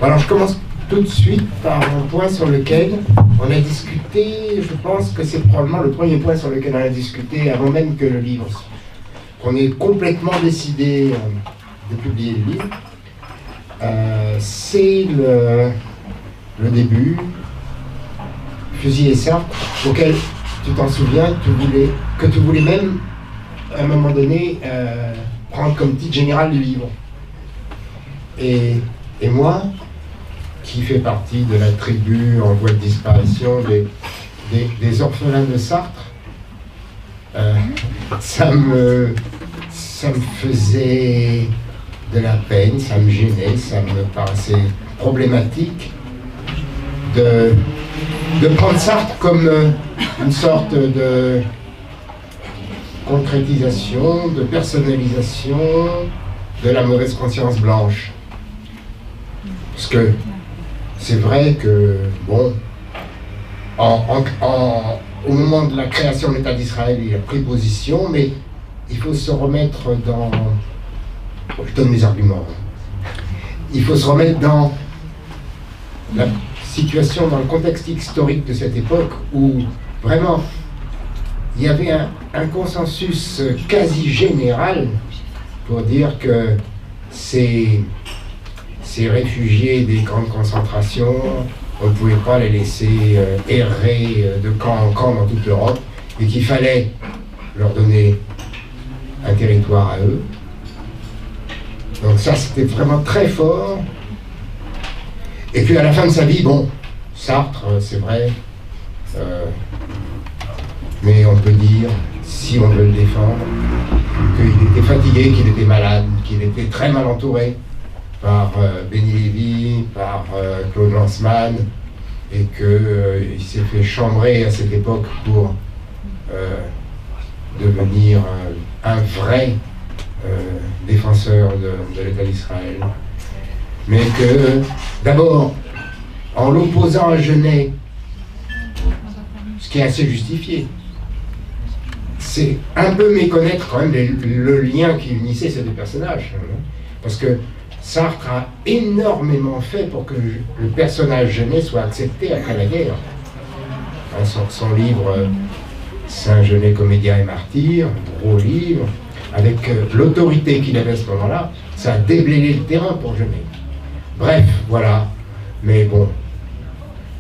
Alors je commence tout de suite par un point sur lequel on a discuté, je pense que c'est probablement le premier point sur lequel on a discuté avant même que le livre, qu'on ait complètement décidé de publier le livre. C'est le début, Fusil et Sartre, auquel tu t'en souviens, que tu voulais même à un moment donné prendre comme titre général du livre. Et moi, qui fait partie de la tribu en voie de disparition des orphelins de Sartre, ça me faisait de la peine, ça me gênait, ça me paraissait problématique de prendre Sartre comme une sorte de concrétisation, de personnalisation de la mauvaise conscience blanche. Parce que c'est vrai que, bon, au moment de la création de l'État d'Israël, il a pris position, mais il faut se remettre dans... Je donne mes arguments. Il faut se remettre dans la situation, dans le contexte historique de cette époque où, vraiment, il y avait un consensus quasi général pour dire que ces réfugiés des camps de concentration, on ne pouvait pas les laisser errer de camp en camp dans toute l'Europe et qu'il fallait leur donner un territoire à eux. Donc ça, c'était vraiment très fort. Et puis à la fin de sa vie, bon, Sartre, c'est vrai, mais on peut dire, si on veut le défendre, qu'il était fatigué, qu'il était malade, qu'il était très mal entouré par Benny Lévy, par Claude Lanzmann, et qu'il s'est fait chambrer à cette époque pour devenir un vrai défenseur de l'État d'Israël. Mais que, d'abord, en l'opposant à Genet, ce qui est assez justifié, c'est un peu méconnaître quand même le lien qui unissait ces deux personnages. Parce que Sartre a énormément fait pour que le personnage Genet soit accepté après la guerre. Son livre Saint-Genet, comédien et martyr, gros livre, avec l'autorité qu'il avait à ce moment-là, ça a déblayé le terrain pour Genet. Bref, voilà. Mais bon,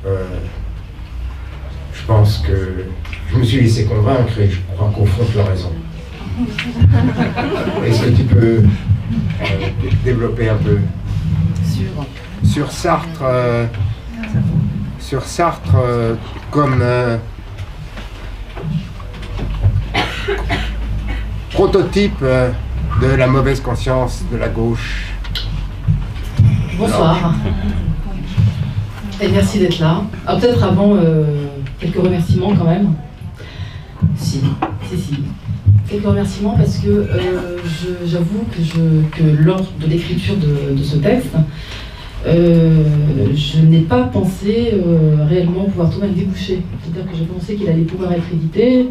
je pense que je me suis laissé convaincre et je crois qu'au fond tu as raison. Est-ce que tu peux développer un peu sur Sartre, comme prototype de la mauvaise conscience de la gauche? Bonsoir. Et merci d'être là. Ah, peut-être avant, quelques remerciements quand même. Si. Quelques remerciements parce que j'avoue que lors de l'écriture de ce texte, je n'ai pas pensé réellement pouvoir trouver un débouché. C'est-à-dire que je pensais qu'il allait pouvoir être édité.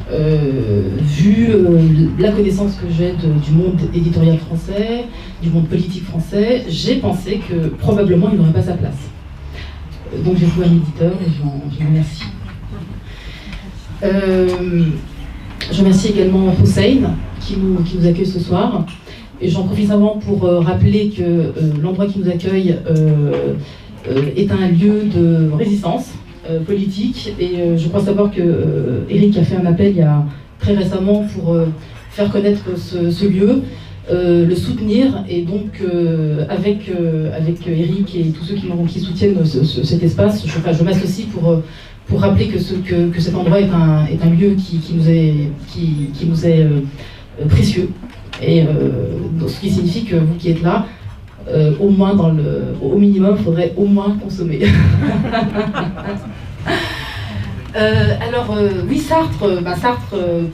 Vu la connaissance que j'ai du monde éditorial français, du monde politique français, j'ai pensé que probablement il n'aurait pas sa place. Donc j'ai trouvé un éditeur et je vous remercie. Je remercie également Hussein qui nous accueille ce soir. Et j'en profite avant pour rappeler que l'endroit qui nous accueille est un lieu de résistance politique. Et je crois savoir que Eric a fait un appel il y a très récemment pour faire connaître ce lieu, le soutenir. Et donc avec Eric et tous ceux qui soutiennent cet espace, je m'associe pour rappeler que cet endroit est un lieu qui nous est précieux. Et ce qui signifie que vous qui êtes là, au moins au minimum, il faudrait au moins consommer. Oui, Sartre,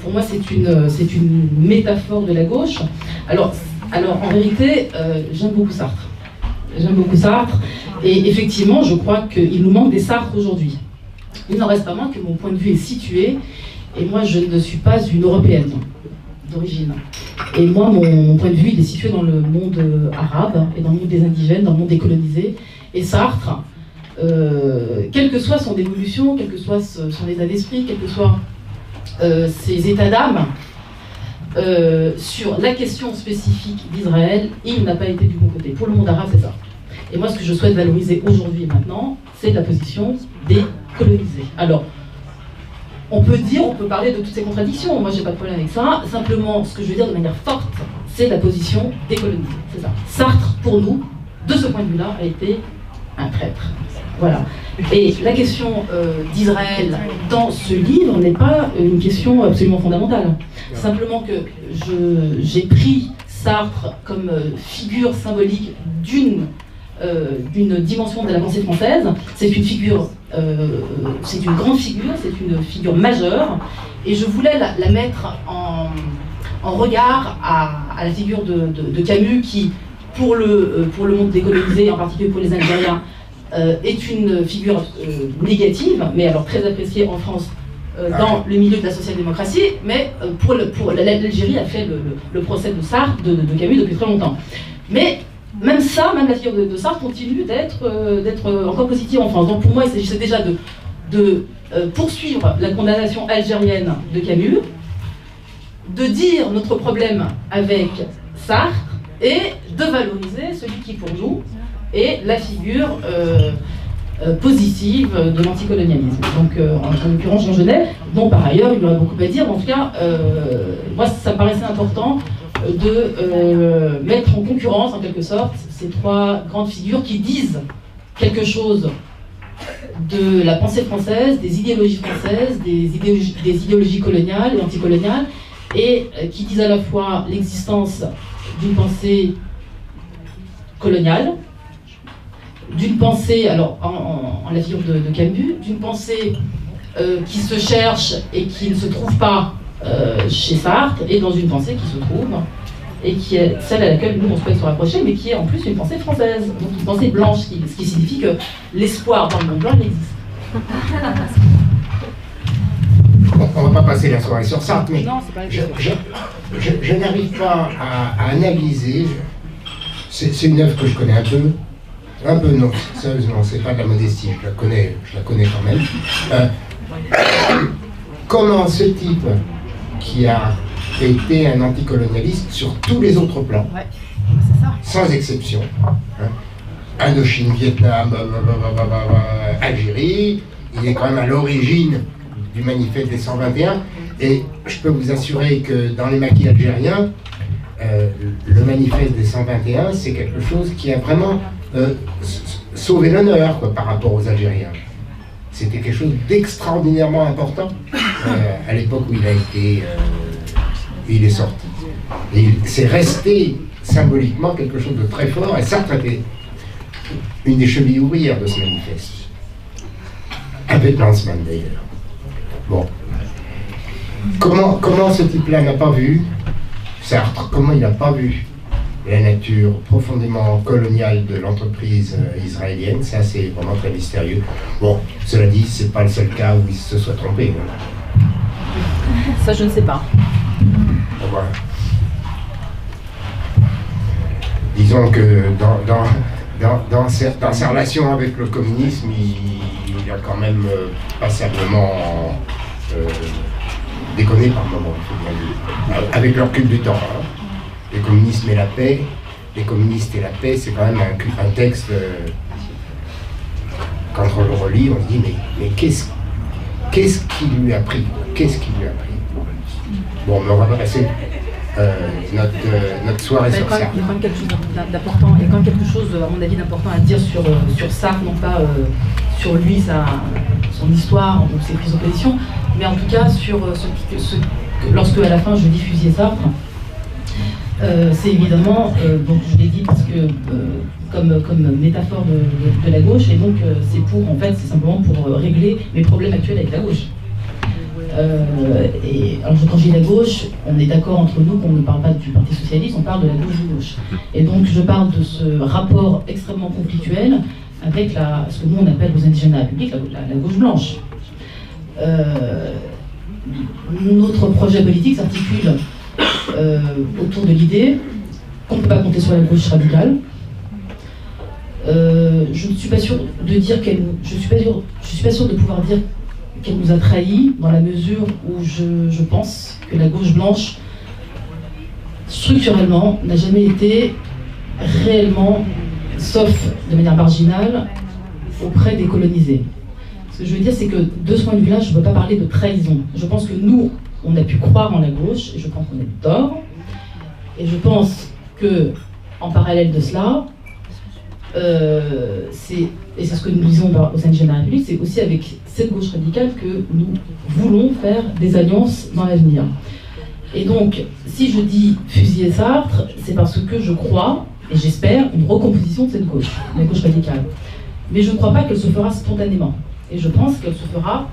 pour moi c'est une métaphore de la gauche. Alors en vérité, j'aime beaucoup Sartre. Et effectivement, je crois qu'il nous manque des Sartres aujourd'hui. Il n'en reste pas moins que mon point de vue est situé, et moi je ne suis pas une européenne. d'origine. Et moi, mon point de vue, il est situé dans le monde arabe et dans le monde des indigènes, dans le monde des colonisés. Et Sartre, quelle que soit son évolution, quel que soit son état d'esprit, quels que soient ses états d'âme, sur la question spécifique d'Israël, il n'a pas été du bon côté. Pour le monde arabe, c'est ça. Et moi, ce que je souhaite valoriser aujourd'hui et maintenant, c'est la position des colonisés. Alors, on peut parler de toutes ces contradictions, moi j'ai pas de problème avec ça. Simplement, ce que je veux dire de manière forte, c'est la position des colonisés. C'est ça. Sartre, pour nous, de ce point de vue-là, a été un traître. Voilà. Et la question d'Israël dans ce livre n'est pas une question absolument fondamentale. Simplement que j'ai pris Sartre comme figure symbolique d'une dimension de la pensée française. C'est une figure, c'est une grande figure, c'est une figure majeure, et je voulais la mettre en regard à la figure de Camus, qui, pour le monde décolonisé, en particulier pour les Algériens, est une figure négative, mais alors très appréciée en France dans le milieu de la social-démocratie, mais pour l'Algérie a fait le procès de Sartre, de Camus depuis très longtemps. Mais même ça, même la figure de Sartre continue d'être encore positive en France. Donc pour moi, il s'agissait déjà de poursuivre la condamnation algérienne de Camus, de dire notre problème avec Sartre et de valoriser celui qui, pour nous, est la figure positive de l'anticolonialisme. Donc en l'occurrence Jean Genet, dont par ailleurs il y aurait beaucoup à dire. En tout cas, moi ça me paraissait important de mettre en concurrence, en quelque sorte, ces trois grandes figures qui disent quelque chose de la pensée française, des idéologies françaises, des idéologies coloniales et anticoloniales, et qui disent à la fois l'existence d'une pensée coloniale, d'une pensée, alors en la figure de Camus, d'une pensée qui se cherche et qui ne se trouve pas chez Sartre, et dans une pensée qui se trouve, et qui est celle à laquelle nous on souhaite se rapprocher, mais qui est en plus une pensée française, donc une pensée blanche, ce qui signifie que l'espoir dans le monde blanc il existe. On ne va pas passer la soirée sur Sartre, mais non, c'est pas je n'arrive pas à analyser. C'est une œuvre que je connais un peu non, sérieusement, c'est pas de la modestie, je la connais quand même. Comment ce type qui a été un anticolonialiste sur tous les autres plans, ouais, c'est ça, sans exception, hein, Indochine, Vietnam, Algérie, il est quand même à l'origine du manifeste des 121, et je peux vous assurer que dans les maquis algériens, le manifeste des 121, c'est quelque chose qui a vraiment sauvé l'honneur par rapport aux Algériens. C'était quelque chose d'extraordinairement important à l'époque où il est sorti. Et c'est resté symboliquement quelque chose de très fort, et Sartre était une des chevilles ouvrières de ce manifeste, avec Lanzmann d'ailleurs. Bon. Comment ce type-là n'a pas vu Sartre, comment il n'a pas vu la nature profondément coloniale de l'entreprise israélienne? Ça, c'est vraiment très mystérieux. Bon, cela dit, c'est pas le seul cas où il se soit trompé. Ça, je ne sais pas. Voilà. Disons que dans ses relations avec le communisme, il a quand même passablement déconné par moment, il faut bien dire. Avec le recul du temps. Hein. Le communisme et la paix, les communistes et la paix, c'est quand même un texte. Quand on le relit, on se dit mais qu'est-ce qu'il lui a pris? Qu'est-ce qu'il lui a pris? Bon, mais on va pas passer notre soirée sur ça. Il y a quand même quelque chose d'important, il y a quand même quelque chose, à mon avis, d'important à dire sur Sartre, non pas sur lui, son histoire, ou ses prises de position, mais en tout cas sur lorsque à la fin je diffusais Sartre, c'est évidemment, donc je l'ai dit parce que comme métaphore de la gauche, et donc c'est simplement pour régler mes problèmes actuels avec la gauche. Et alors quand je dis la gauche, on est d'accord entre nous qu'on ne parle pas du Parti Socialiste, on parle de la gauche. Et donc je parle de ce rapport extrêmement conflictuel avec ce que nous on appelle aux indigènes de la République, la gauche blanche. Notre projet politique s'articule autour de l'idée qu'on ne peut pas compter sur la gauche radicale. Je ne suis pas sûre de dire je suis pas sûre de pouvoir dire qu'elle nous a trahis, dans la mesure où je pense que la gauche blanche, structurellement, n'a jamais été réellement, sauf de manière marginale, auprès des colonisés. Ce que je veux dire, c'est que de ce point de vue-là, je ne peux pas parler de trahison. Je pense que nous, on a pu croire en la gauche, et je pense qu'on a eu tort. Et je pense que, en parallèle de cela, et c'est ce que nous disons au sein de la République, c'est aussi avec cette gauche radicale que nous voulons faire des alliances dans l'avenir. Et donc, si je dis fusiller Sartre, c'est parce que je crois, et j'espère, une recomposition de cette gauche, la gauche radicale. Mais je ne crois pas qu'elle se fera spontanément. Et je pense qu'elle se fera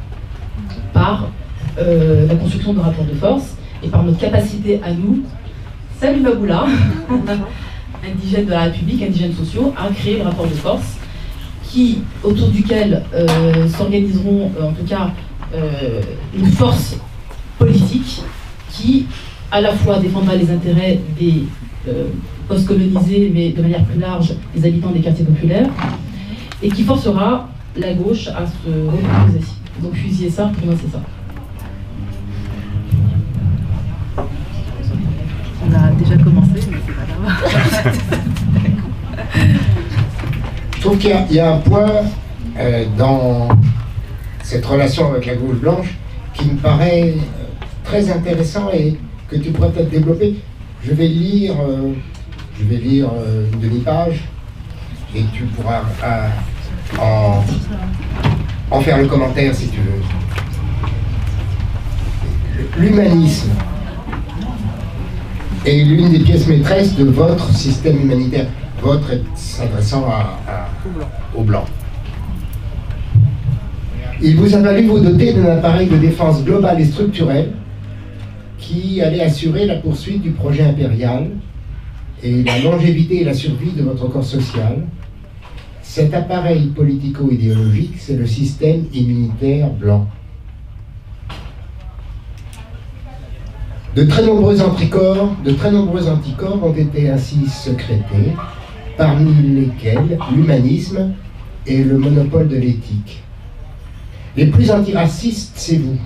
par la construction de rapports de force et par notre capacité à nous, salut Maboula, indigènes de la République, indigènes sociaux, à créer le rapport de force autour duquel s'organiseront, en tout cas, une force politique qui, à la fois, défendra les intérêts des post-colonisés, mais de manière plus large, des habitants des quartiers populaires, et qui forcera la gauche à se recomposer. Donc fusiller ça, pour moi, c'est ça. On a déjà commencé, mais c'est pas grave. Je trouve qu'il y a un point dans cette relation avec la gauche blanche qui me paraît très intéressant et que tu pourrais peut-être développer. Je vais lire une demi-page et tu pourras en faire le commentaire si tu veux. L'humanisme est l'une des pièces maîtresses de votre système humanitaire. Votre s'adressant aux Blancs. Il vous a fallu vous doter d'un appareil de défense global et structurel qui allait assurer la poursuite du projet impérial et la longévité et la survie de votre corps social. Cet appareil politico-idéologique, c'est le système immunitaire blanc. De très nombreux anticorps ont été ainsi sécrétés, parmi lesquels l'humanisme et le monopole de l'éthique. Les plus antiracistes, c'est vous.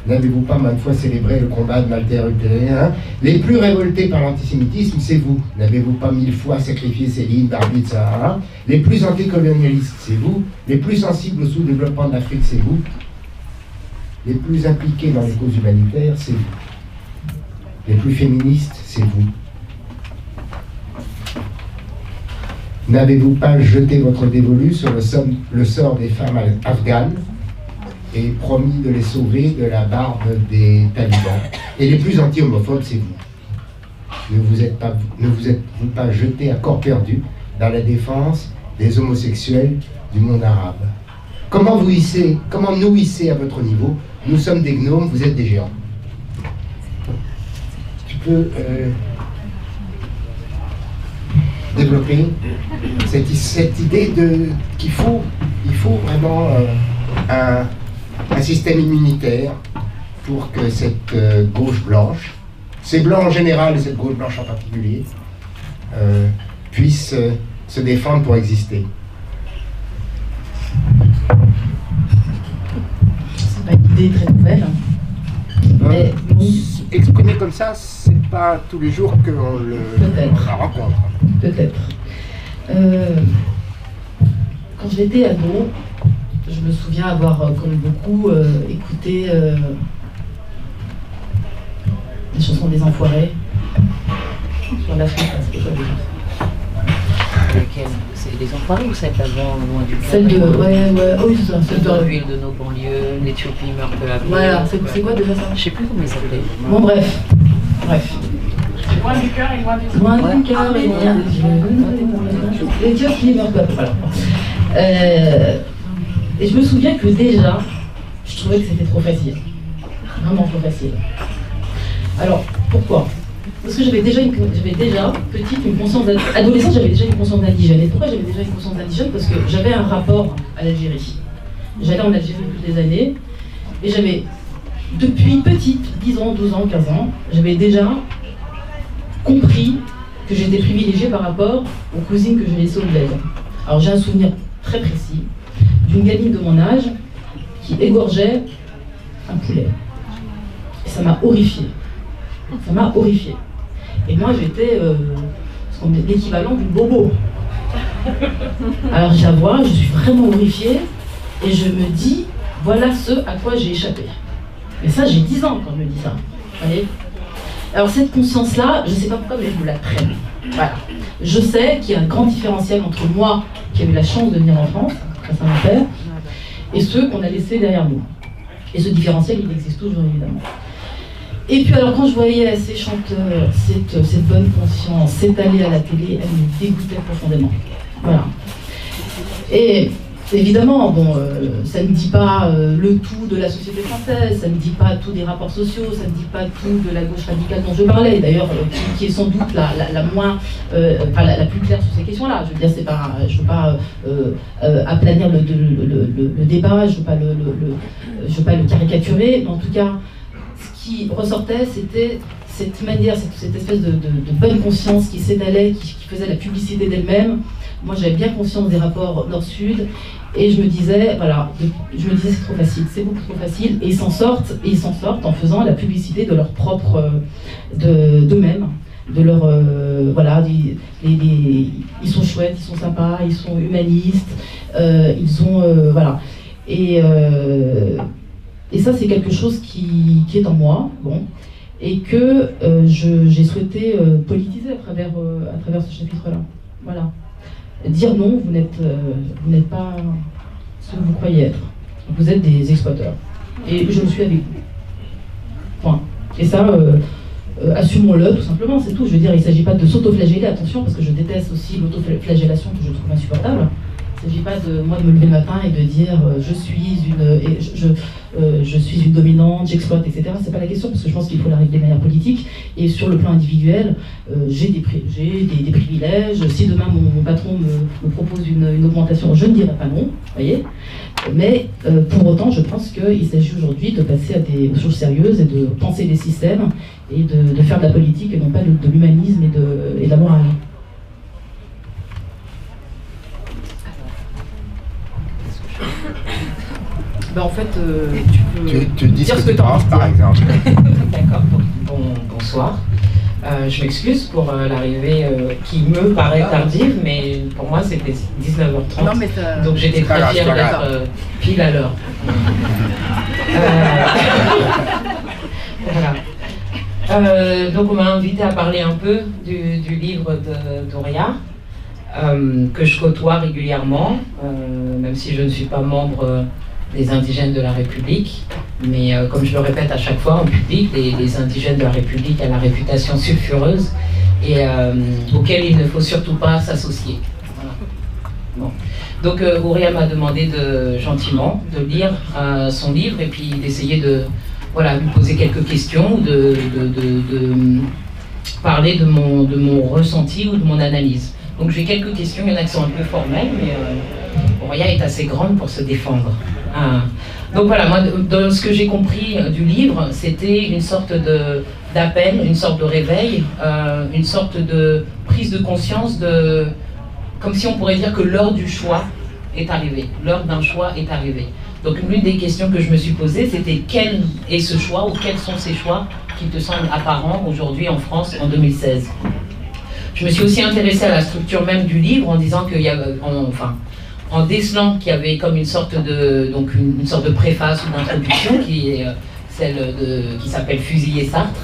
N'avez-vous pas maintes fois célébré le combat de Malter-Ultérien? Les plus révoltés par l'antisémitisme, c'est vous. N'avez-vous pas 1000 fois sacrifié Céline, Barbie de Sahara? Les plus anticolonialistes, c'est vous. Les plus sensibles au sous-développement de l'Afrique, c'est vous. Les plus impliqués dans les causes humanitaires, c'est vous. Les plus féministes, c'est vous. N'avez-vous pas jeté votre dévolu sur le sort des femmes afghanes et promis de les sauver de la barbe des talibans? Et les plus anti-homophobes, c'est vous. Ne vous êtes-vous pas jeté à corps perdu dans la défense des homosexuels du monde arabe? Comment nous hisser à votre niveau? Nous sommes des gnomes, vous êtes des géants. Tu peux développer cette idée qu'il faut vraiment un système immunitaire pour que cette gauche blanche, ces blancs en général et cette gauche blanche en particulier, puissent se défendre pour exister. C'est pas une idée très nouvelle. Mais exprimé comme ça, c'est pas tous les jours qu'on la rencontre. Peut-être. Quand j'étais ado, je me souviens avoir, comme beaucoup, écouté les chansons des Enfoirés sur l'Afrique, parce que j'avais... Lesquelles? C'est les Enfoirés ou celle d'avant, loin du cœur? Celle de... Ouais, oui, c'est ça. Celle de l'huile de nos banlieues, l'Éthiopie meurt peu à peu. Voilà, c'est quoi déjà ça? Je sais plus comment il s'appelait. Bon, bref. Loin du cœur et loin des yeux. Loin du cœur et loin des yeux. L'Éthiopie meurt peu à peu. Voilà. Et je me souviens que déjà, je trouvais que c'était trop facile. Vraiment trop facile. Alors, pourquoi? Parce que j'avais déjà, petite, une conscience adolescente, j'avais déjà une conscience d'indigène. Et pourquoi j'avais déjà une conscience d'indigène? Parce que j'avais un rapport à l'Algérie. J'allais en Algérie toutes les années, et j'avais depuis petite, 10 ans, 12 ans, 15 ans, j'avais déjà compris que j'étais privilégiée par rapport aux cousines que je laissais au bled. Alors j'ai un souvenir très précis d'une gamine de mon âge qui égorgeait un poulet. Et ça m'a horrifiée. Ça m'a horrifiée. Et moi j'étais l'équivalent d'une bobo. Alors je la vois, je suis vraiment horrifiée et je me dis, voilà ce à quoi j'ai échappé. Mais ça, j'ai 10 ans quand je me dis ça. Vous voyez ? Alors cette conscience-là, je ne sais pas pourquoi, mais je me la traîne. Voilà. Je sais qu'il y a un grand différentiel entre moi, qui ai eu la chance de venir en France, grâce à mon père, et ceux qu'on a laissés derrière nous. Et ce différentiel, il existe toujours, évidemment. Et puis alors, quand je voyais ces chanteurs, cette bonne conscience s'étaler à la télé, elle me dégoûtait profondément. Voilà. Et évidemment, bon, ça ne dit pas le tout de la société française, ça ne dit pas tout des rapports sociaux, ça ne dit pas tout de la gauche radicale dont je parlais, d'ailleurs, qui est sans doute la moins, la plus claire sur ces questions-là. Je veux dire, c'est pas, je veux pas aplanir le débat, je veux pas le caricaturer, mais en tout cas, ce qui ressortait, c'était cette manière, cette espèce de bonne conscience qui s'étalait, qui faisait la publicité d'elle-même. Moi, j'avais bien conscience des rapports Nord-Sud, et je me disais, voilà, c'est trop facile, c'est beaucoup trop facile, et ils s'en sortent en faisant la publicité de leur propre, d'eux-mêmes, de leur, voilà, ils sont chouettes, ils sont sympas, ils sont humanistes, ils ont, voilà, et ça, c'est quelque chose qui est en moi, bon, et que j'ai souhaité politiser à travers ce chapitre-là, voilà. Dire non, vous n'êtes pas ce que vous croyez être. Vous êtes des exploiteurs. Et je le suis avec vous. Point. Et ça, assumons-le tout simplement, c'est tout. Je veux dire, il ne s'agit pas de s'auto-flageller, attention, parce que je déteste aussi l'autoflagellation que je trouve insupportable. Il ne s'agit pas de moi de me lever le matin et de dire je suis une dominante, j'exploite, etc. C'est pas la question, parce que je pense qu'il faut la régler de manière politique. Et sur le plan individuel, j'ai des privilèges. Si demain mon patron me propose une augmentation, je ne dirai pas non, voyez. Mais pour autant, je pense qu'il s'agit aujourd'hui de passer à des choses sérieuses et de penser des systèmes et de faire de la politique et non pas de l'humanisme et de la morale. Ben en fait, tu dis ce que tu penses, par exemple. D'accord, bonsoir. Je m'excuse pour l'arrivée qui me paraît tardive, mais pour moi c'était 19h30. Non, mais donc j'étais très fière d'être pile à l'heure. Voilà. Donc on m'a invité à parler un peu du livre d'Horia, que je côtoie régulièrement, même si je ne suis pas membre des indigènes de la République, mais comme je le répète à chaque fois en public, les indigènes de la République ont la réputation sulfureuse et auquel il ne faut surtout pas s'associer. Voilà. Bon. Donc Horia m'a demandé gentiment de lire son livre et puis d'essayer de lui poser quelques questions, de parler de mon ressenti ou de mon analyse. Donc j'ai quelques questions, il y en a qui sont un peu formelles, mais Horia est assez grande pour se défendre. Donc voilà, moi, dans ce que j'ai compris du livre, c'était une sorte d'appel, une sorte de réveil, une sorte de prise de conscience, comme si on pourrait dire que l'heure du choix est arrivée, l'heure d'un choix est arrivée. Donc l'une des questions que je me suis posée, c'était quel est ce choix, ou quels sont ces choix qui te semblent apparents aujourd'hui en France en 2016. Je me suis aussi intéressée à la structure même du livre en disant qu'il y a, en décelant qu'il y avait comme une sorte de préface ou d'introduction qui est celle qui s'appelle Fusiller Sartre,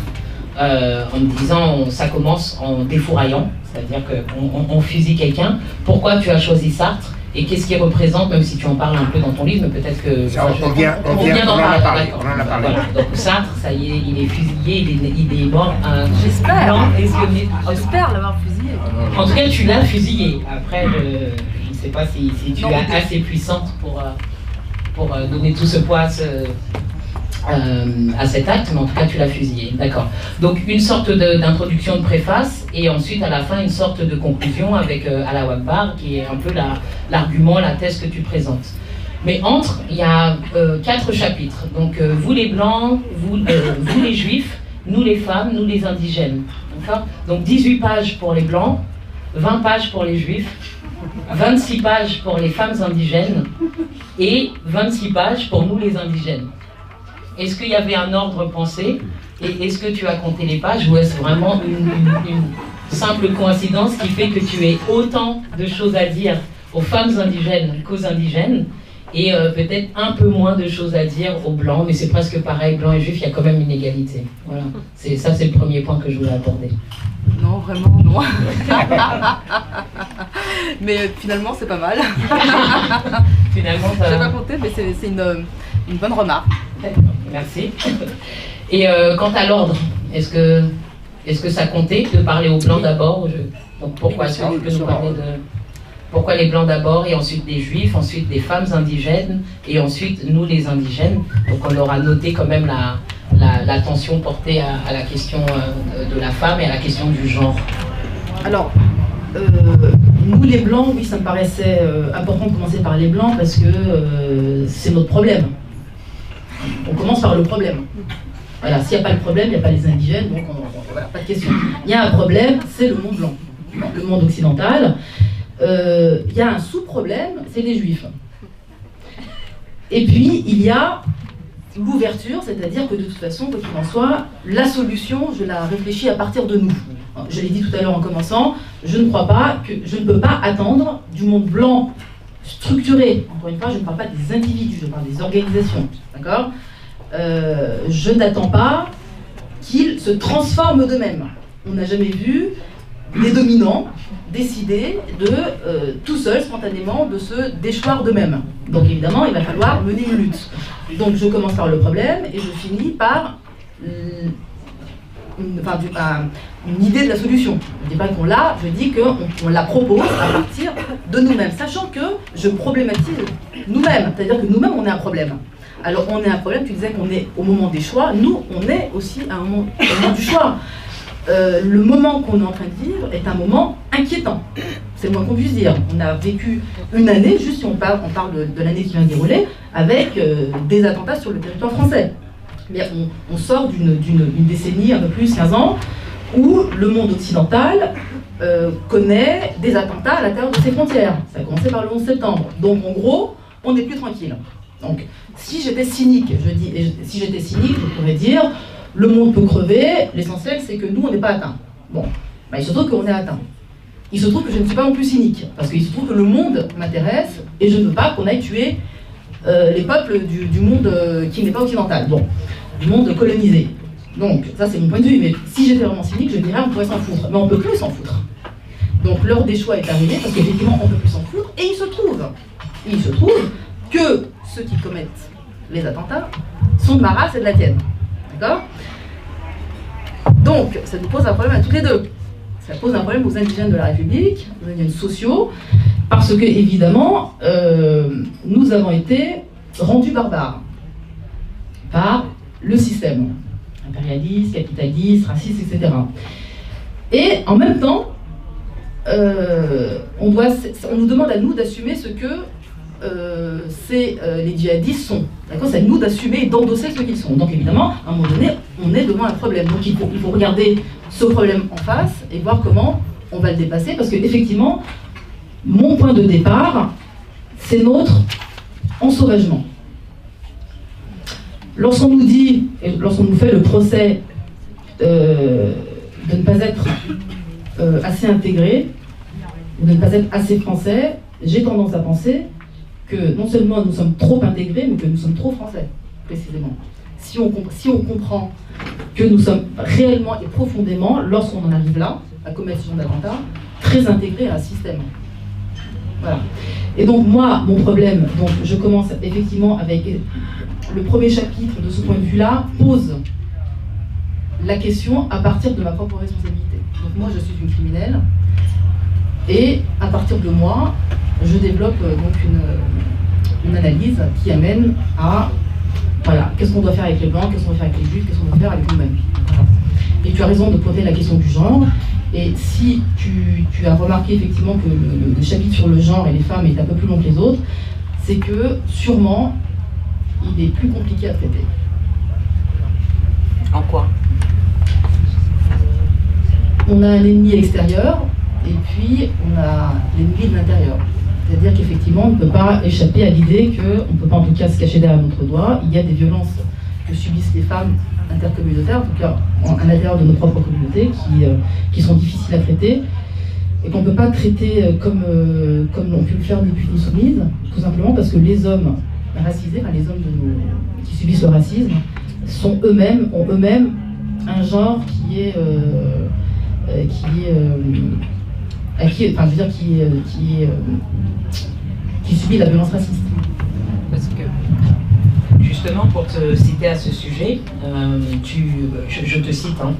en me disant ça commence en défouraillant, c'est-à-dire qu'on fusille quelqu'un. Pourquoi tu as choisi Sartre et qu'est-ce qu'il représente, même si tu en parles un peu dans ton livre, mais peut-être que on vient d'en parler. Voilà. Donc Sartre, ça y est, il est fusillé, il est mort. J'espère l'avoir fusillé. En tout cas, tu l'as fusillé. Après, je ne sais pas si tu es assez puissante pour donner tout ce poids à cet acte, mais en tout cas, tu l'as fusillé. D'accord. Donc, une sorte d'introduction de préface, et ensuite, à la fin, une sorte de conclusion avec Allah Akbar, qui est un peu l'argument, la thèse que tu présentes. Mais entre, il y a 4 chapitres. Donc vous les blancs, vous les juifs, nous les femmes, nous les indigènes. D'accord ? Donc 18 pages pour les blancs, 20 pages pour les juifs, 26 pages pour les femmes indigènes et 26 pages pour nous les indigènes. Est-ce qu'il y avait un ordre pensé? Et est-ce que tu as compté les pages ou est-ce vraiment une simple coïncidence qui fait que tu aies autant de choses à dire aux femmes indigènes qu'aux indigènes et peut-être un peu moins de choses à dire aux blancs, mais c'est presque pareil, blancs et juifs, il y a quand même une égalité. Voilà. Ça, c'est le premier point que je voulais aborder. Non, vraiment, non. Mais finalement, c'est pas mal. Finalement, ça... Je n'ai pas compté, mais c'est une bonne remarque. Merci. Et quant à l'ordre, est-ce que ça comptait de parler aux blancs d'abord? Donc pourquoi est-ce que tu peux nous parler de... Pourquoi les blancs d'abord et ensuite des juifs, ensuite des femmes indigènes et ensuite nous les indigènes? Donc on aura noté quand même l'attention portée à la question de la femme et à la question du genre. Alors, nous les blancs, oui, ça me paraissait important de commencer par les blancs parce que c'est notre problème. On commence par le problème. Voilà, s'il n'y a pas le problème, il n'y a pas les indigènes, donc voilà, pas de question. Il y a un problème, c'est le monde blanc, le monde occidental. Il y a un sous-problème, c'est les juifs. Et puis, il y a l'ouverture, c'est-à-dire que de toute façon, quoi qu'il en soit, la solution, je la réfléchis à partir de nous. Je l'ai dit tout à l'heure en commençant, je ne crois pas que je ne peux pas attendre du monde blanc structuré. Encore une fois, je ne parle pas des individus, je parle des organisations. D'accord ? Je n'attends pas qu'ils se transforment d'eux-mêmes. On n'a jamais vu des dominants décider de, tout seuls, spontanément, de se déchoir d'eux-mêmes. Donc évidemment, il va falloir mener une lutte. Donc je commence par le problème et je finis par une idée de la solution. Je ne dis pas qu'on l'a, je dis qu'on la propose à partir de nous-mêmes, sachant que je problématise nous-mêmes, c'est-à-dire que nous-mêmes, on est un problème. Alors on est un problème, tu disais qu'on est au moment des choix, nous, on est aussi à un moment, au moment du choix. Le moment qu'on est en train de vivre est un moment inquiétant. C'est le moins qu'on puisse dire. On a vécu une année, juste si on parle de l'année qui vient de dérouler, avec des attentats sur le territoire français. Mais on sort d'une décennie, un peu plus, 15 ans, où le monde occidental connaît des attentats à l'intérieur de ses frontières. Ça a commencé par le 11 septembre. Donc en gros, on n'est plus tranquille. Donc si j'étais cynique, je pourrais dire... Le monde peut crever, l'essentiel c'est que nous on n'est pas atteints. Bon, bah, il se trouve qu'on est atteints. Il se trouve que je ne suis pas non plus cynique, parce qu'il se trouve que le monde m'intéresse et je ne veux pas qu'on aille tuer les peuples du monde qui n'est pas occidental, bon, du monde colonisé. Donc ça c'est mon point de vue, mais si j'étais vraiment cynique, je dirais on pourrait s'en foutre. Mais on ne peut plus s'en foutre. Donc l'heure des choix est arrivée, parce qu'effectivement on ne peut plus s'en foutre, et il se trouve que ceux qui commettent les attentats sont de ma race et de la tienne. D'accord ? Donc, ça nous pose un problème à toutes les deux. Ça pose un problème aux indigènes de la République, aux indigènes sociaux, parce que, évidemment, nous avons été rendus barbares par le système, impérialiste, capitaliste, raciste, etc. Et en même temps, on nous demande à nous d'assumer ce que les djihadistes sont. D'accord ? C'est à nous d'assumer et d'endosser ce qu'ils sont. Donc évidemment, à un moment donné, on est devant un problème. Donc il faut regarder ce problème en face et voir comment on va le dépasser. Parce qu'effectivement, mon point de départ, c'est notre ensauvagement. Lorsqu'on nous dit, et lorsqu'on nous fait le procès de ne pas être assez intégré, de ne pas être assez français, j'ai tendance à penser que non seulement nous sommes trop intégrés, mais que nous sommes trop français, précisément. Si on comprend que nous sommes réellement et profondément, lorsqu'on en arrive là, à commettre ce genre d'attentat, très intégrés à un système. Voilà. Et donc moi, mon problème, donc je commence effectivement avec le premier chapitre de ce point de vue-là, pose la question à partir de ma propre responsabilité. Donc moi, je suis une criminelle, et à partir de moi, je développe donc une analyse qui amène à, voilà, qu'est-ce qu'on doit faire avec les blancs, qu'est-ce qu'on doit faire avec les juifs, qu'est-ce qu'on doit faire avec nous-mêmes. Voilà. Et tu as raison de poser la question du genre, et si tu as remarqué effectivement que le chapitre sur le genre et les femmes est un peu plus long que les autres, c'est que sûrement, il est plus compliqué à traiter. En quoi? On a un ennemi extérieur et puis on a l'ennemi de l'intérieur. C'est-à-dire qu'effectivement, on ne peut pas échapper à l'idée qu'on ne peut pas en tout cas se cacher derrière notre doigt. Il y a des violences que subissent les femmes intercommunautaires, en tout cas à l'intérieur de nos propres communautés, qui sont difficiles à traiter et qu'on ne peut pas traiter comme on peut le faire depuis les soumises, tout simplement parce que les hommes racisés, enfin les hommes qui subissent le racisme, ont eux-mêmes un genre qui subit la violence raciste. Parce que, justement, pour te citer à ce sujet, je te cite, hein,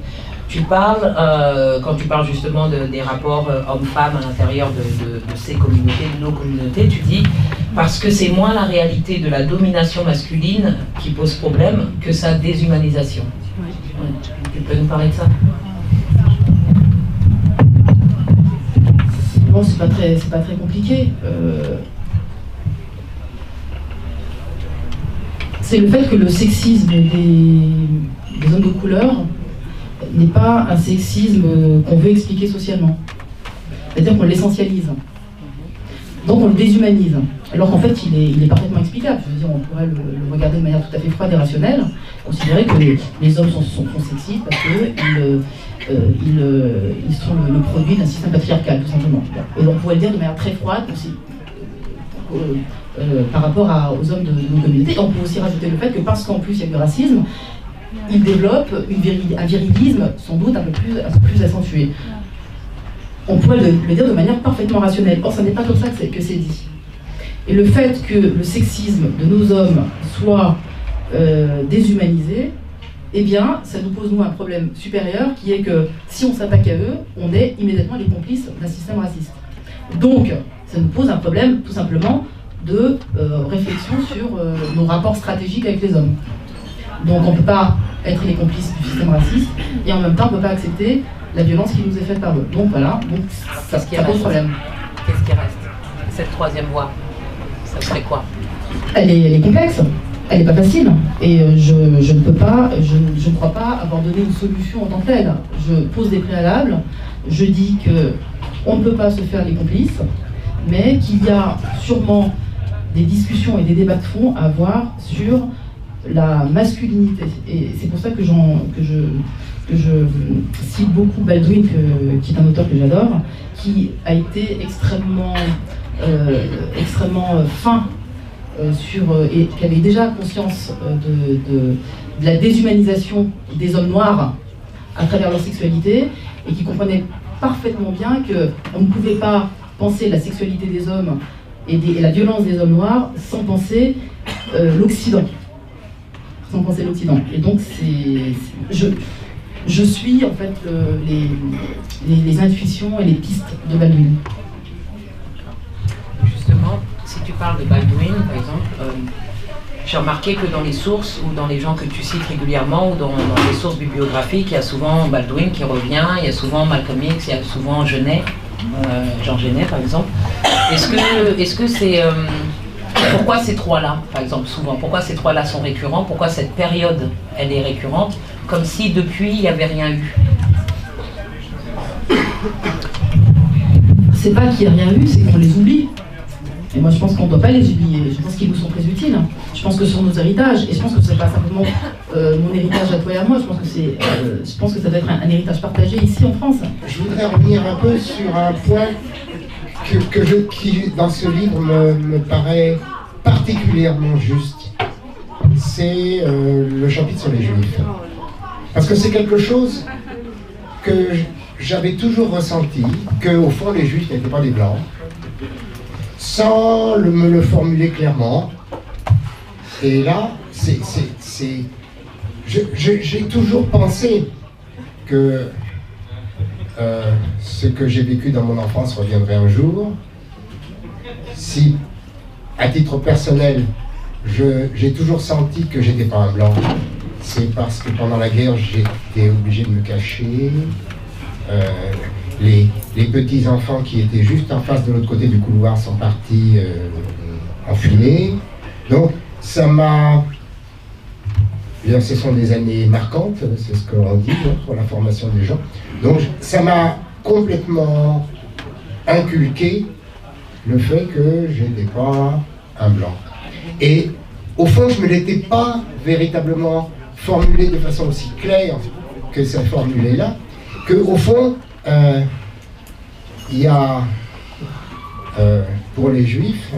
tu parles, quand tu parles justement des rapports hommes-femmes à l'intérieur de ces communautés, de nos communautés, tu dis, parce que c'est moins la réalité de la domination masculine qui pose problème que sa déshumanisation. Oui. Tu peux nous parler de ça? Non, c'est pas très compliqué. C'est le fait que le sexisme des hommes de couleur n'est pas un sexisme qu'on veut expliquer socialement. C'est-à-dire qu'on l'essentialise. Donc on le déshumanise. Alors qu'en fait, il est parfaitement explicable. Je veux dire, on pourrait le regarder de manière tout à fait froide et rationnelle, considérer que les hommes sont sexistes parce qu'ils sont le produit d'un système patriarcal, tout simplement. Et on pourrait le dire de manière très froide aussi, par rapport aux hommes de nos communautés. On peut aussi rajouter le fait que parce qu'en plus il y a du racisme, ils développent un virilisme sans doute un peu plus accentué. On pourrait le dire de manière parfaitement rationnelle. Or, ce n'est pas comme ça que c'est dit. Et le fait que le sexisme de nos hommes soit déshumanisé, eh bien, ça nous pose, nous, un problème supérieur, qui est que si on s'attaque à eux, on est immédiatement les complices d'un système raciste. Donc, ça nous pose un problème, tout simplement, de réflexion sur nos rapports stratégiques avec les hommes. Donc, on ne peut pas être les complices du système raciste, et en même temps, on ne peut pas accepter la violence qui nous est faite par eux. Donc, voilà, ça pose problème. Qu'est-ce qui reste? Cette troisième voie, ça serait quoi? Elle est complexe. Elle n'est pas facile et je ne crois pas avoir donné une solution en tant que telle. Je pose des préalables, je dis qu'on ne peut pas se faire les complices, mais qu'il y a sûrement des discussions et des débats de fond à avoir sur la masculinité. Et c'est pour ça que je cite beaucoup Baldwin, qui est un auteur que j'adore, qui a été extrêmement fin et qui avait déjà conscience de la déshumanisation des hommes noirs à travers leur sexualité, et qui comprenait parfaitement bien qu'on ne pouvait pas penser la sexualité des hommes et la violence des hommes noirs sans penser l'Occident. Sans penser l'Occident. Et donc je suis en fait les intuitions et les pistes de Baldwin. Justement, si tu parles de Baldwin, par exemple, j'ai remarqué que dans les sources ou dans les gens que tu cites régulièrement ou dans les sources bibliographiques, il y a souvent Baldwin qui revient, il y a souvent Malcolm X, il y a souvent Genet, Jean Genet par exemple. Est-ce que c'est... pourquoi ces trois-là, par exemple, souvent? Pourquoi ces trois-là sont récurrents? Pourquoi cette période, elle est récurrente? Comme si depuis, il n'y avait rien eu. C'est pas qu'il n'y a rien eu, c'est qu'on les oublie. Et moi, je pense qu'on ne doit pas les oublier. Je pense qu'ils nous sont très utiles. Je pense que ce sont nos héritages. Et je pense que ce n'est pas simplement mon héritage à toi et à moi. Je pense que ça doit être un héritage partagé ici en France. Je voudrais revenir un peu sur un point qui, dans ce livre, me paraît particulièrement juste. C'est le chapitre sur les Juifs. Parce que c'est quelque chose que j'avais toujours ressenti, qu'au fond, les Juifs n'étaient pas des Blancs, sans me le formuler clairement. Et là, j'ai toujours pensé que ce que j'ai vécu dans mon enfance reviendrait un jour. Si, à titre personnel, j'ai toujours senti que j'étais pas un blanc, c'est parce que pendant la guerre, j'étais obligé de me cacher. Les petits enfants qui étaient juste en face de l'autre côté du couloir sont partis en fumée. Donc ça m'a... Bien, ce sont des années marquantes, c'est ce qu'on dit pour la formation des gens. Donc ça m'a complètement inculqué le fait que je n'étais pas un blanc. Et au fond, je ne me l'étais pas véritablement formulé de façon aussi claire que ça formulé là, qu'au fond, il y a pour les Juifs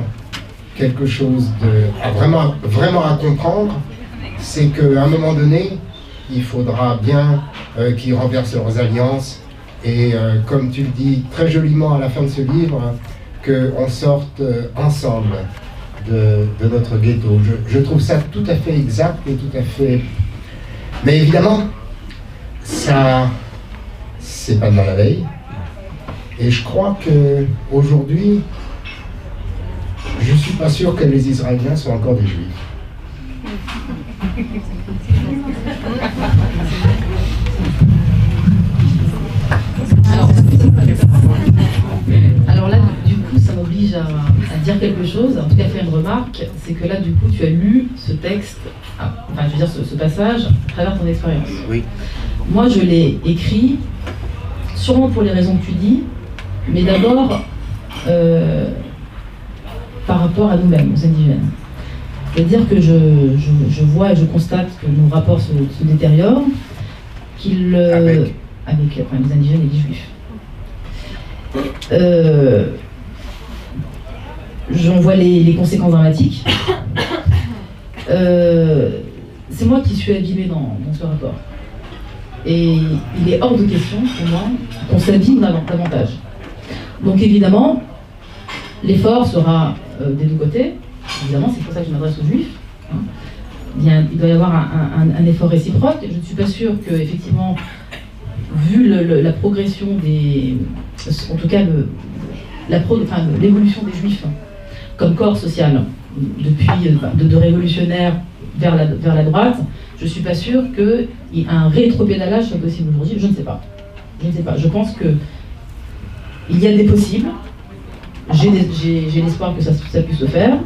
quelque chose vraiment à comprendre, c'est qu'à un moment donné, il faudra bien qu'ils renversent leurs alliances et, comme tu le dis très joliment à la fin de ce livre, qu'on sorte ensemble de notre ghetto. Je trouve ça tout à fait exact et tout à fait... Mais évidemment, ça, c'est pas demain la veille. Et je crois qu'aujourd'hui, je ne suis pas sûr que les Israéliens soient encore des Juifs. Alors là, du coup, ça m'oblige à dire quelque chose, en tout cas faire une remarque, c'est que là, du coup, tu as lu ce texte, enfin, je veux dire, ce passage, à travers ton expérience. Oui. Moi, je l'ai écrit, sûrement pour les raisons que tu dis, mais d'abord par rapport à nous-mêmes, aux indigènes. C'est-à-dire que je vois et je constate que nos rapports se détériorent, avec les indigènes et les juifs. J'en vois les conséquences dramatiques. C'est moi qui suis abîmée dans ce rapport. Et il est hors de question pour moi qu'on s'abîme davantage. Donc évidemment, l'effort sera des deux côtés. Évidemment, c'est pour ça que je m'adresse aux Juifs. Il doit y avoir un effort réciproque. Je ne suis pas sûre que, effectivement, vu la progression en tout cas l'évolution des Juifs comme corps social depuis de révolutionnaires vers la droite, je ne suis pas sûre qu'un rétropédalage soit possible aujourd'hui. Je ne sais pas. Je pense qu'il y a des possibles. J'ai l'espoir que ça puisse se faire.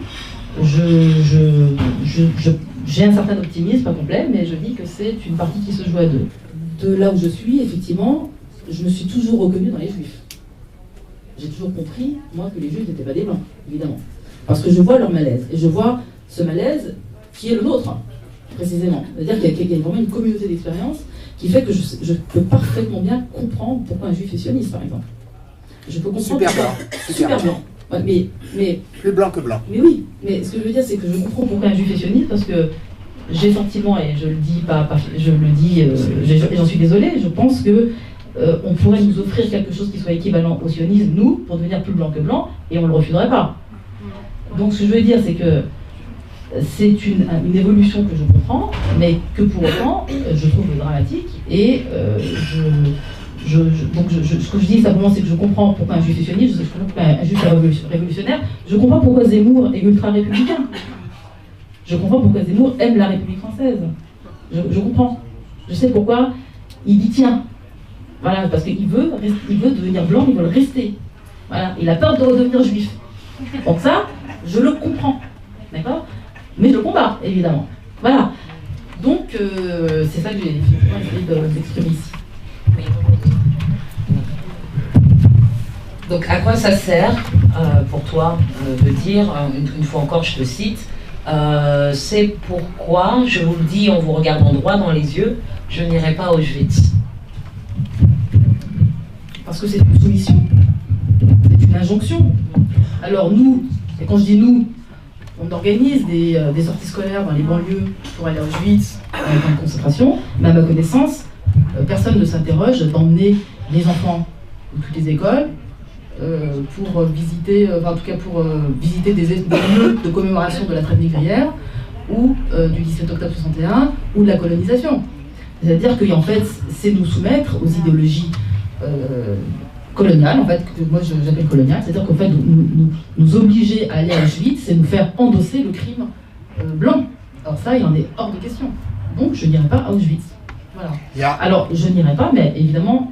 J'ai un certain optimisme, pas complet, mais je dis que c'est une partie qui se joue à deux. De là où je suis, effectivement, je me suis toujours reconnue dans les Juifs. J'ai toujours compris, moi, que les Juifs n'étaient pas des Blancs, évidemment. Parce que je vois leur malaise. Et je vois ce malaise qui est le nôtre, précisément. C'est-à-dire qu'il y a vraiment une communauté d'expérience qui fait que je peux parfaitement bien comprendre pourquoi un Juif est sioniste, par exemple. Je peux comprendre super blanc. Ouais, mais plus blanc que blanc. Mais oui, mais ce que je veux dire, c'est que je comprends pourquoi un Juif est sioniste, parce que j'ai sentiment, et je le dis, et j'en suis désolée, je pense que on pourrait nous offrir quelque chose qui soit équivalent au sionisme, nous, pour devenir plus blanc que blanc, et on ne le refuserait pas. Donc ce que je veux dire, c'est que c'est une évolution que je comprends, mais que pour autant, je trouve dramatique, et ce que je dis simplement, c'est que je comprends pourquoi un juif est sioniste, je comprends pourquoi un juif est révolutionnaire, je comprends pourquoi Zemmour est ultra-républicain. Je comprends pourquoi Zemmour aime la République française. Je comprends. Je sais pourquoi il dit tiens. Voilà, parce qu'il veut devenir blanc, il veut le rester. Voilà, il a peur de redevenir juif. Donc ça, je le comprends. D'accord ? Mais je le combats, évidemment. Voilà. Donc, c'est ça que j'ai essayé d'exprimer ici. Donc, à quoi ça sert pour toi de dire, une fois encore, je te cite, c'est pourquoi, je vous le dis en vous regardant droit dans les yeux, je n'irai pas à Auschwitz. Parce que c'est une soumission, c'est une injonction. Alors nous, et quand je dis nous, on organise des sorties scolaires dans les banlieues pour aller à Auschwitz, dans les camps de concentration, mais à ma connaissance, personne ne s'interroge d'emmener les enfants de toutes les écoles pour visiter, visiter des lieux de commémoration de la traite négrière ou du 17 octobre 61 ou de la colonisation. C'est-à-dire qu'en fait, c'est nous soumettre aux idéologies coloniales, en fait, que moi j'appelle coloniales, c'est-à-dire qu'en fait, nous obliger à aller à Auschwitz, c'est nous faire endosser le crime blanc. Alors ça, il en est hors de question. Donc je n'irai pas à Auschwitz. Voilà. Yeah. Alors je n'irai pas, mais évidemment,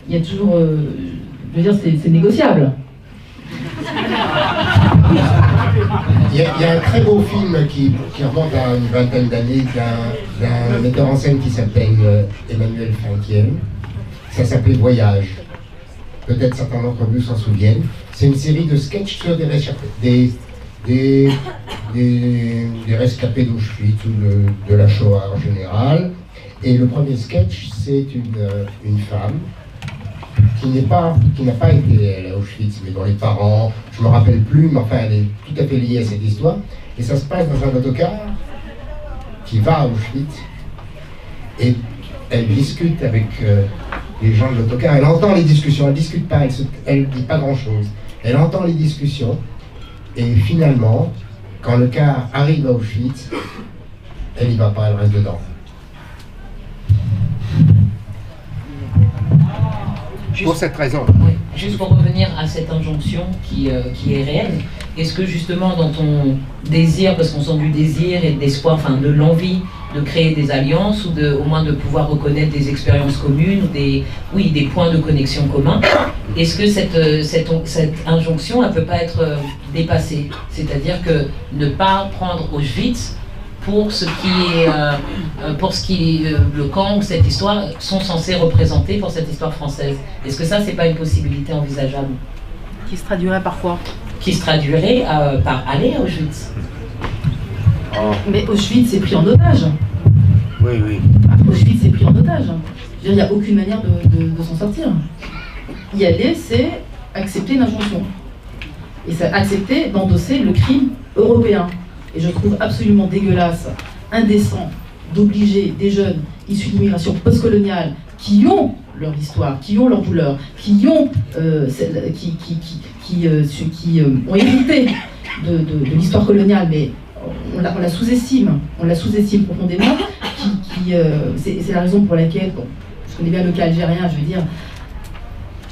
il y a toujours... je veux dire, c'est négociable. Il y a un très beau film qui remonte à une vingtaine d'années d'un metteur en scène qui s'appelle Emmanuel Finkiel. Ça s'appelait Voyage. Peut-être certains d'entre vous s'en souviennent. C'est une série de sketchs sur des rescapés d'Auschwitz ou de la Shoah en général. Et le premier sketch, c'est une femme qui n'a pas été elle, à Auschwitz, mais dont les parents, je ne me rappelle plus, mais enfin elle est tout à fait liée à cette histoire. Et ça se passe dans un autocar qui va à Auschwitz. Et elle discute avec les gens de l'autocar. Elle entend les discussions, elle ne discute pas, elle ne dit pas grand-chose. Elle entend les discussions. Et finalement, quand le car arrive à Auschwitz, elle n'y va pas, elle reste dedans. Pour cette raison. Oui. Juste pour revenir à cette injonction qui est réelle, est-ce que justement dans ton désir, parce qu'on sent du désir et de l'espoir, enfin de l'envie de créer des alliances ou au moins de pouvoir reconnaître des expériences communes ou des points de connexion communs, est-ce que cette injonction, elle ne peut pas être dépassée? C'est-à-dire que ne pas prendre Auschwitz pour ce qui est le camp, cette histoire, sont censés représenter pour cette histoire française. Est-ce que ça, c'est pas une possibilité envisageable? Qui se traduirait par quoi? Qui se traduirait par aller à Auschwitz. Oh. Mais Auschwitz est pris en otage. Oui, oui. Auschwitz est pris en otage. Je veux dire, il n'y a aucune manière de s'en sortir. Y aller, c'est accepter une injonction. Et c'est accepter d'endosser le crime européen. Et je trouve absolument dégueulasse, indécent, d'obliger des jeunes issus d'immigration postcoloniale qui ont leur histoire, qui ont leur douleur, qui ont ont hérité de l'histoire coloniale, mais on la sous-estime profondément. C'est la raison pour laquelle, bon, je connais bien le cas algérien, je veux dire.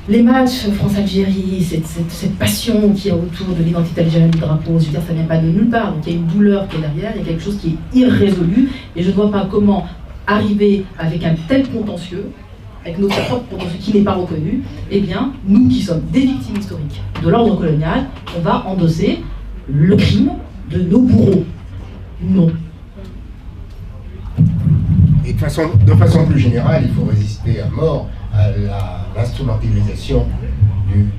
Les matchs France-Algérie, cette passion qu'il y a autour de l'identité algérienne du drapeau, je veux dire, ça ne vient pas de nulle part. Donc il y a une douleur qui est derrière, il y a quelque chose qui est irrésolu. Et je ne vois pas comment arriver avec un tel contentieux, avec notre propre contentieux qui n'est pas reconnu, eh bien, nous qui sommes des victimes historiques de l'ordre colonial, on va endosser le crime de nos bourreaux. Non. Et de façon plus générale, il faut résister à mort à l'instrumentalisation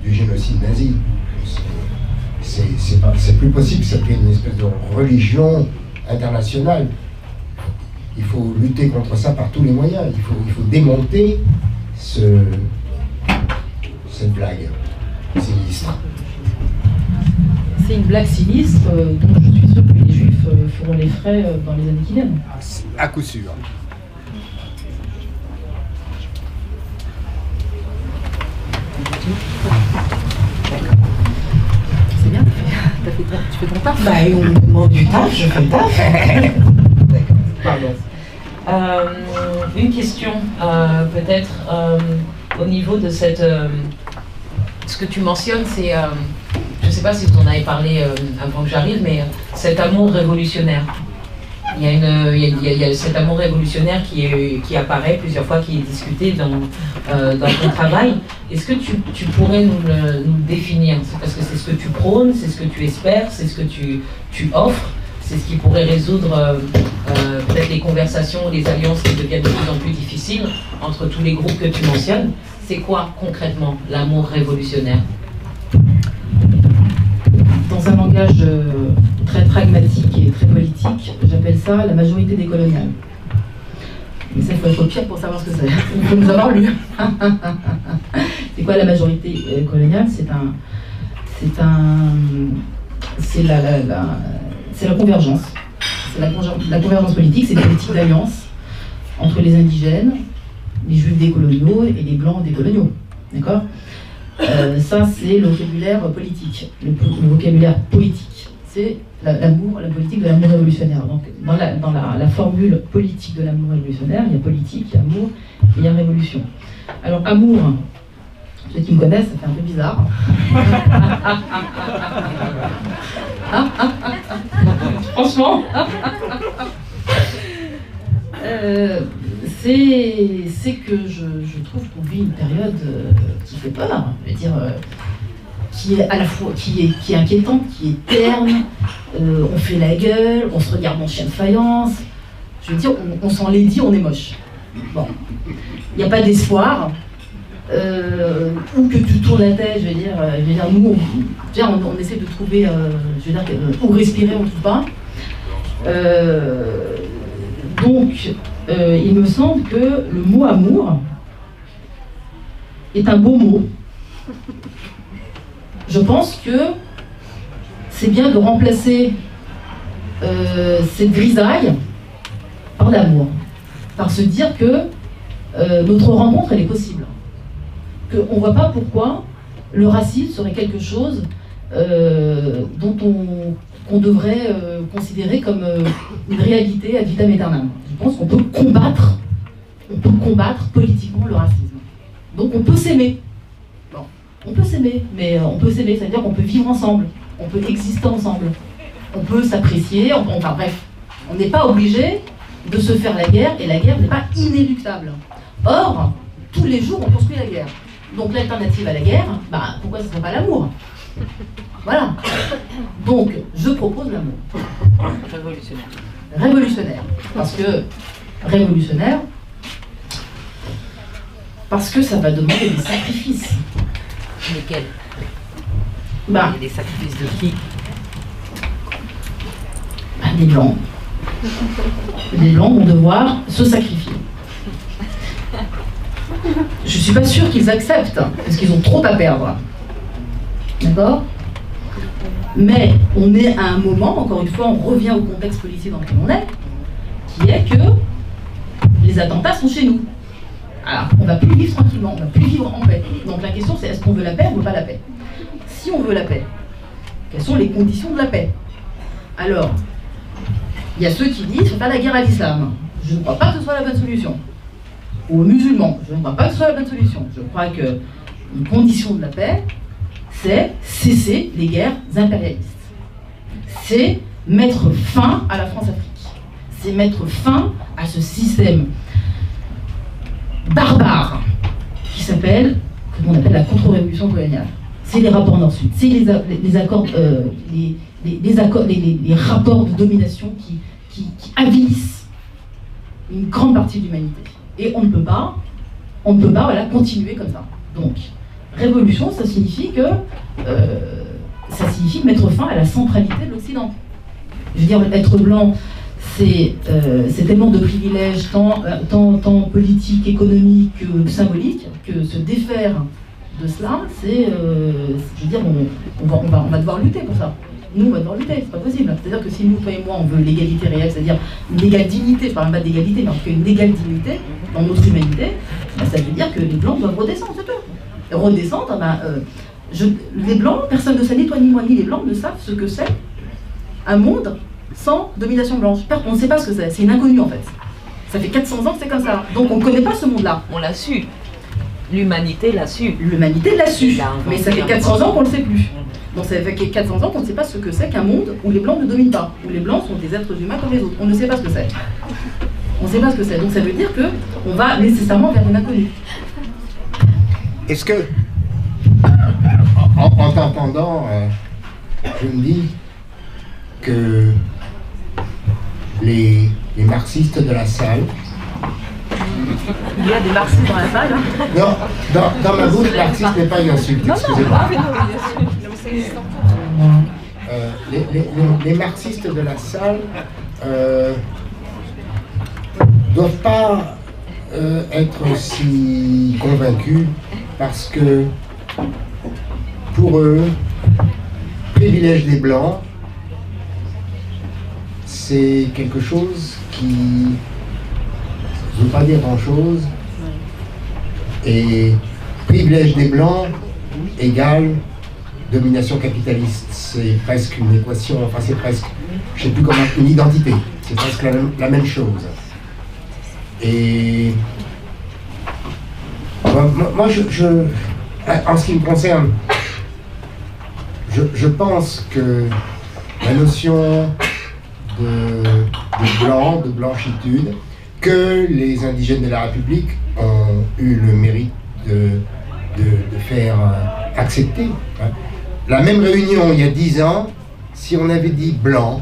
du génocide nazi. C'est plus possible, ça fait une espèce de religion internationale. Il faut lutter contre ça par tous les moyens. Il faut démonter cette blague sinistre. C'est une blague sinistre dont je suis sûr que les Juifs feront les frais dans les années qui viennent. À coup sûr. C'est bien, tu fais ton taf. Bah, on me demande du taf, je fais le taf. D'accord, pardon. Une question, peut-être, au niveau de cette... ce que tu mentionnes, c'est... je ne sais pas si vous en avez parlé avant que j'arrive, mais cet amour révolutionnaire. Il y a cet amour révolutionnaire qui apparaît plusieurs fois, qui est discuté dans ton travail. Est-ce que tu pourrais nous le définir? Parce que c'est ce que tu prônes, c'est ce que tu espères, c'est ce que tu offres, c'est ce qui pourrait résoudre peut-être les conversations, les alliances qui deviennent de plus en plus difficiles entre tous les groupes que tu mentionnes. C'est quoi concrètement l'amour révolutionnaire? Dans un langage très pragmatique et très politique, j'appelle ça la majorité des coloniales. Mais ça, il faut être pire pour savoir ce que c'est. Il faut nous avoir lu. C'est quoi la majorité coloniale? C'est la convergence. C'est la convergence politique, c'est des politiques d'alliance entre les indigènes, les juifs décoloniaux et les blancs décoloniaux. D'accord? Ça, c'est le vocabulaire politique. Le vocabulaire politique, c'est l'amour, la politique de l'amour révolutionnaire. Donc, dans la formule politique de l'amour révolutionnaire, il y a politique, il y a amour et il y a révolution. Alors, amour, ceux qui me connaissent, ça fait un peu bizarre. Franchement. C'est que je trouve qu'on vit une période qui fait peur. Je veux dire, qui est à la fois qui est inquiétante, qui est terne. On fait la gueule, on se regarde en chien de faïence. Je veux dire, on s'en l'est dit, on est moche. Bon, il n'y a pas d'espoir. Ou que tu tournes la tête, je veux dire nous, on essaie de trouver, où respirer, on ne trouve pas. Donc, il me semble que le mot amour est un beau mot. Je pense que c'est bien de remplacer cette grisaille par l'amour, par se dire que notre rencontre, elle est possible. Qu'on ne voit pas pourquoi le racisme serait quelque chose dont qu'on devrait considérer comme une réalité ad vitam aeternam. Je pense qu'on peut combattre politiquement le racisme. Donc on peut s'aimer. Bon, on peut s'aimer, mais on peut s'aimer, c'est-à-dire qu'on peut vivre ensemble, on peut exister ensemble, on peut s'apprécier, enfin bref, on n'est pas obligé de se faire la guerre, et la guerre n'est pas inéluctable. Or, tous les jours, on construit la guerre. Donc l'alternative à la guerre, pourquoi ce ne serait pas l'amour? Voilà. Donc, je propose l'amour. Révolutionnaire. Révolutionnaire. Parce que, révolutionnaire, parce que ça va demander des sacrifices. Lesquels? Des sacrifices de qui? Des Blancs. Les Blancs vont devoir se sacrifier. Je ne suis pas sûre qu'ils acceptent, parce qu'ils ont trop à perdre. D'accord? Mais on est à un moment, encore une fois, on revient au contexte politique dans lequel on est, qui est que les attentats sont chez nous. Alors, on ne va plus vivre tranquillement, on ne va plus vivre en paix. Donc la question c'est, est-ce qu'on veut la paix ou on ne veut pas la paix? Si on veut la paix, quelles sont les conditions de la paix? Alors, il y a ceux qui disent qu'il faut faire la guerre à l'islam. Je ne crois pas que ce soit la bonne solution. Ou aux musulmans, je ne crois pas que ce soit la bonne solution. Je crois qu'une condition de la paix, c'est cesser les guerres impérialistes. C'est mettre fin à la France-Afrique. C'est mettre fin à ce système barbare qui s'appelle, que l'on appelle la contre-révolution coloniale. C'est les rapports nord-sud, c'est les accords, les rapports de domination qui avilissent une grande partie de l'humanité. Et on ne peut pas voilà, continuer comme ça. Donc, révolution, ça signifie mettre fin à la centralité de l'Occident. Je veux dire, être blanc, c'est tellement de privilèges, tant politiques, économiques que symboliques, que se défaire de cela, c'est, je veux dire, on va devoir lutter pour ça. Nous, on va devoir lutter, c'est pas possible. C'est-à-dire que si nous, toi et moi, on veut l'égalité réelle, c'est-à-dire une égale dignité, je parle même pas d'égalité, mais en tout cas une égale dignité dans notre humanité, ça veut dire que les Blancs doivent redescendre, c'est tout. Redescendre, les Blancs, personne ne sait, ni toi, ni moi, ni les Blancs ne savent ce que c'est un monde sans domination blanche. On ne sait pas ce que c'est une inconnue en fait. Ça fait 400 ans que c'est comme ça. Donc on ne connaît pas ce monde-là. On l'a su. L'humanité l'a su. L'humanité l'a su. Mais ça fait 400 ans qu'on ne le sait plus. Donc ça fait 400 ans qu'on ne sait pas ce que c'est qu'un monde où les Blancs ne dominent pas, où les Blancs sont des êtres humains comme les autres. On ne sait pas ce que c'est. On ne sait pas ce que c'est. Donc ça veut dire qu'on va nécessairement vers une inconnue. Est-ce que, en t'entendant, je me dis que les marxistes de la salle... Il y a des marxistes dans la salle. Non, dans ma bouche, marxiste n'est pas une insulte, excusez-moi. Les marxistes de la salle doivent pas être aussi convaincus parce que pour eux, privilège des Blancs, c'est quelque chose qui ne veut pas dire grand-chose. Et privilège des Blancs égale domination capitaliste. C'est presque une équation, enfin c'est presque, je ne sais plus comment, une identité. C'est presque la même chose. Et moi, en ce qui me concerne, je pense que la notion de blanc, de blanchitude, que les indigènes de la République ont eu le mérite de faire accepter, hein, La même réunion il y a 10 ans, si on avait dit blanc,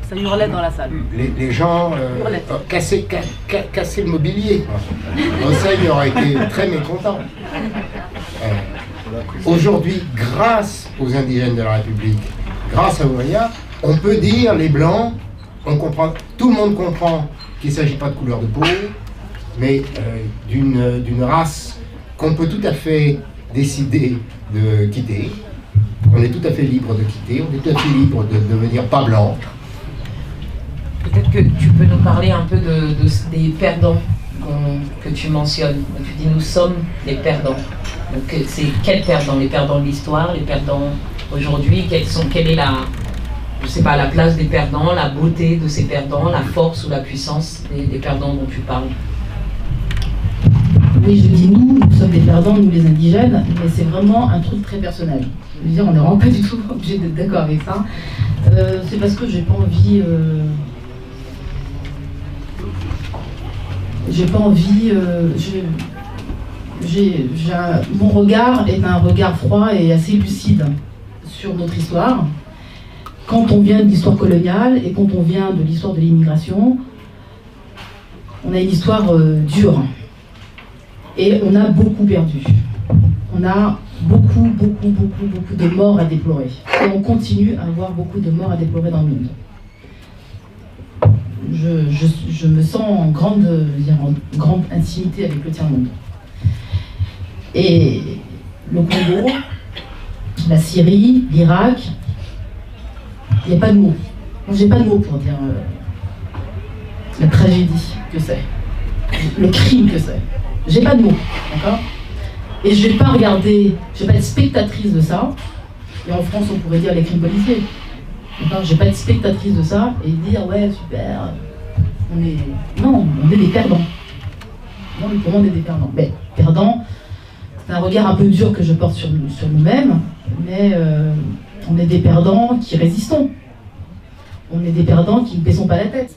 Ça hurlait dans la salle. les gens cassaient le mobilier. Hossein aurait été très mécontent. Aujourd'hui, grâce aux indigènes de la République, grâce à Ouria, on peut dire les blancs, on comprend, tout le monde comprend qu'il ne s'agit pas de couleur de peau, mais d'une race qu'on peut tout à fait décider de quitter. On est tout à fait libre de quitter, on est tout à fait libre de devenir pas blanc. Peut-être que tu peux nous parler un peu des perdants que tu mentionnes. Tu dis nous sommes les perdants. Donc c'est quels perdants? Les perdants de l'histoire, les perdants aujourd'hui, quelle est je sais pas, la place des perdants, la beauté de ces perdants, la force ou la puissance des perdants dont tu parles? Oui, je dis nous sommes des perdants, nous les indigènes, mais c'est vraiment un truc très personnel. Je veux dire, on n'est vraiment pas du tout obligé d'être d'accord avec ça. C'est parce que j'ai pas envie... mon regard est un regard froid et assez lucide sur notre histoire. Quand on vient de l'histoire coloniale et quand on vient de l'histoire de l'immigration, on a une histoire dure. Et on a beaucoup perdu. On a beaucoup de morts à déplorer. Et on continue à avoir beaucoup de morts à déplorer dans le monde. Je me sens en grande intimité avec le tiers-monde. Et le Congo, la Syrie, l'Irak, il n'y a pas de mots. J'ai pas de mots pour dire la tragédie que c'est, le crime que c'est. J'ai pas de mots, d'accord? Et je vais pas regarder, je vais pas être spectatrice de ça. Et en France, on pourrait dire les crimes policiers. Je vais pas être spectatrice de ça et dire ouais super, non, on est des perdants. Non, pour moi on est des perdants. Mais perdants, c'est un regard un peu dur que je porte sur nous-mêmes, mais on est des perdants qui résistons. On est des perdants qui ne baissons pas la tête.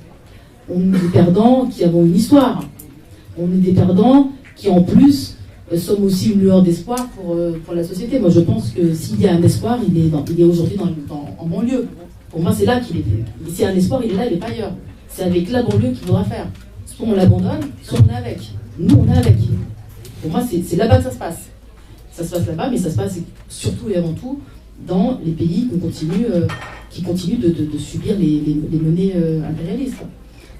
On est des perdants qui avons une histoire. On est des perdants qui en plus sommes aussi une lueur d'espoir pour la société. Moi je pense que s'il y a un espoir, il est aujourd'hui en banlieue. Pour moi c'est là qu'il est. S'il y a un espoir, il est là, il n'est pas ailleurs. C'est avec la banlieue qu'il faudra faire. Soit on l'abandonne, soit on est avec. Nous on est avec. Pour moi c'est là-bas que ça se passe. Ça se passe là-bas, mais ça se passe surtout et avant tout dans les pays qui continuent de subir les menées impérialistes.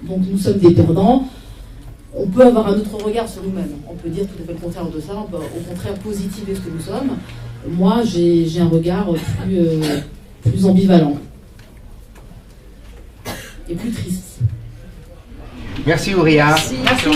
Donc nous sommes des perdants. On peut avoir un autre regard sur nous-mêmes. On peut dire tout à fait le contraire de ça. On peut au contraire positiver ce que nous sommes. Moi, j'ai un regard plus ambivalent et plus triste. Merci Ouria. Merci.